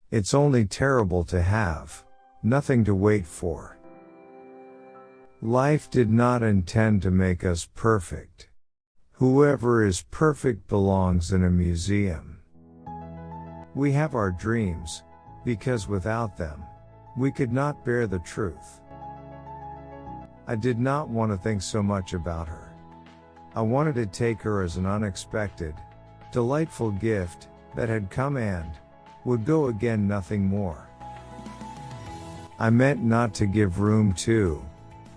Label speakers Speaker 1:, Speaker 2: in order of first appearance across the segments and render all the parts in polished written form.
Speaker 1: It's only terrible to have nothing to wait for. Life did not intend to make us perfect. Whoever is perfect belongs in a museum. We have our dreams, because without them, we could not bear the truth. I did not want to think so much about her. I wanted to take her as an unexpected, delightful gift that had come and would go again, nothing more. I meant not to give room to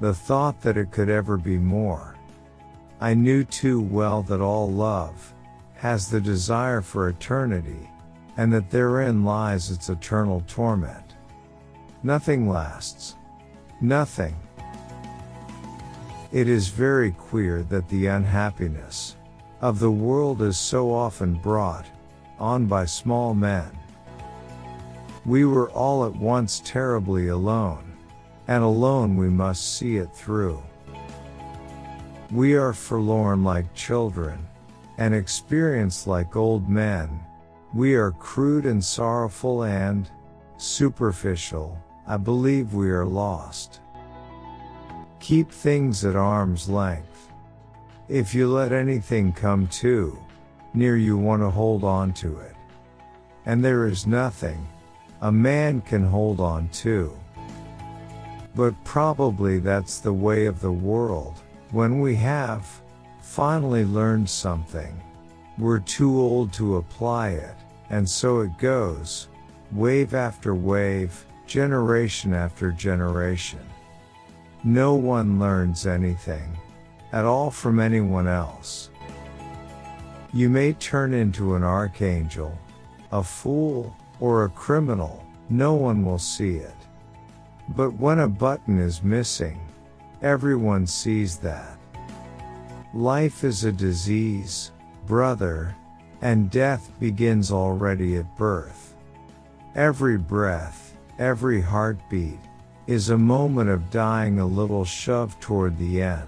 Speaker 1: the thought that it could ever be more. I knew too well that all love has the desire for eternity, and that therein lies its eternal torment. Nothing lasts. Nothing. It is very queer that the unhappiness of the world is so often brought on by small men. We were all at once terribly alone, and alone we must see it through. We are forlorn like children, and experienced like old men. We are crude and sorrowful and superficial. I believe we are lost. Keep things at arm's length. If you let anything come too near, you want to hold on to it. And there is nothing a man can hold on to. But probably that's the way of the world. When we have finally learned something, we're too old to apply it, and so it goes, wave after wave, generation after generation. No one learns anything at all from anyone else. You may turn into an archangel, a fool, or a criminal, no one will see it. But when a button is missing, everyone sees that. Life is a disease, brother, and death begins already at birth. Every breath, every heartbeat, is a moment of dying, a little shove toward the end.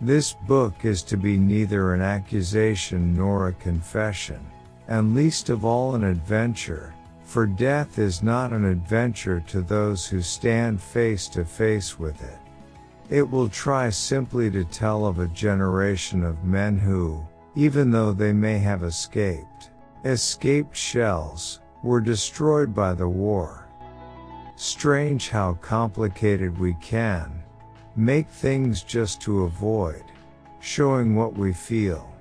Speaker 1: This book is to be neither an accusation nor a confession, and least of all an adventure, for death is not an adventure to those who stand face to face with it. It will try simply to tell of a generation of men who, even though they may have escaped shells, were destroyed by the war. Strange how complicated we can make things just to avoid showing what we feel.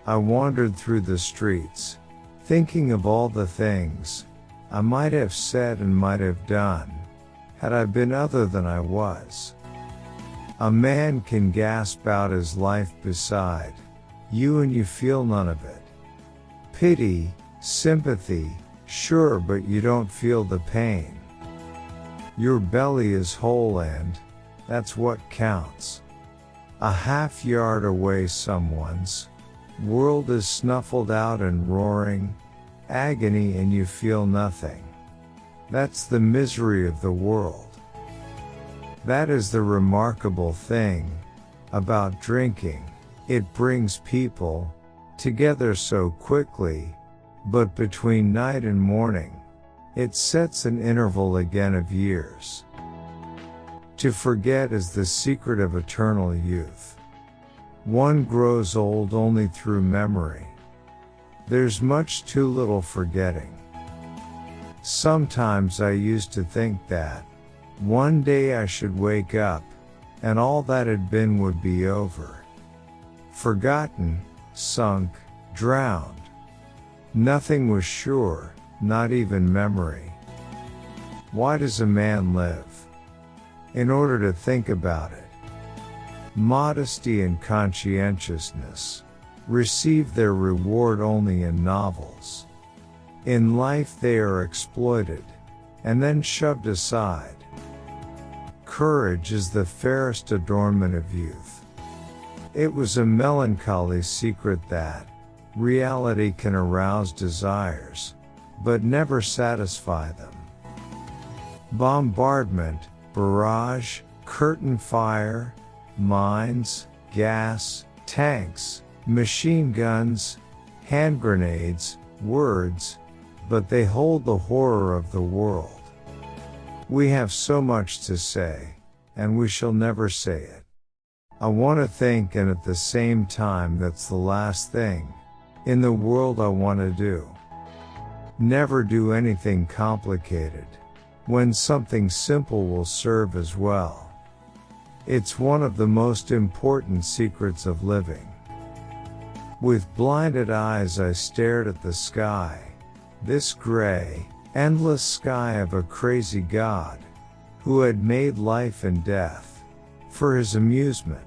Speaker 1: I wandered through the streets, thinking of all the things I might have said and might have done, had I been other than I was. A man can gasp out his life beside you and you feel none of it. Pity, sympathy, sure, but you don't feel the pain. Your belly is whole and that's what counts. A half yard away someone's world is snuffled out and roaring agony and you feel nothing. That's the misery of the world. That is the remarkable thing about drinking. It brings people together so quickly, but between night and morning, it sets an interval again of years. To forget is the secret of eternal youth. One grows old only through memory. There's much too little forgetting. Sometimes I used to think that one day I should wake up, and all that had been would be over. Forgotten, sunk, drowned. Nothing was sure, not even memory. Why does a man live? In order to think about it. Modesty and conscientiousness receive their reward only in novels. In life they are exploited, and then shoved aside. Courage is the fairest adornment of youth. It was a melancholy secret that reality can arouse desires, but never satisfy them. Bombardment, barrage, curtain fire, mines, gas, tanks, machine guns, hand grenades, words, but they hold the horror of the world. We have so much to say, and we shall never say it. I want to think, and at the same time that's the last thing in the world I want to do. Never do anything complicated, when something simple will serve as well. It's one of the most important secrets of living. With blinded eyes I stared at the sky, this gray, endless sky of a crazy God, who had made life and death for his amusement.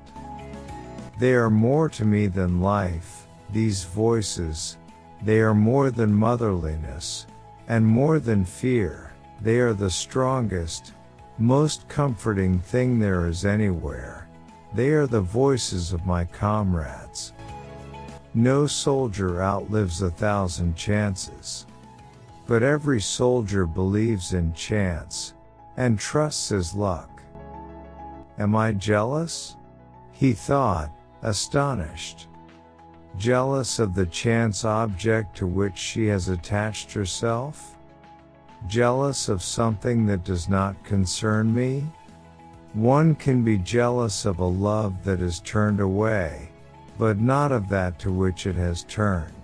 Speaker 1: They are more to me than life, these voices, they are more than motherliness, and more than fear, they are the strongest, most comforting thing there is anywhere. They are the voices of my comrades. No soldier outlives 1,000 chances. But every soldier believes in chance, and trusts his luck. Am I jealous? He thought, astonished. Jealous of the chance object to which she has attached herself? Jealous of something that does not concern me? One can be jealous of a love that is turned away, but not of that to which it has turned.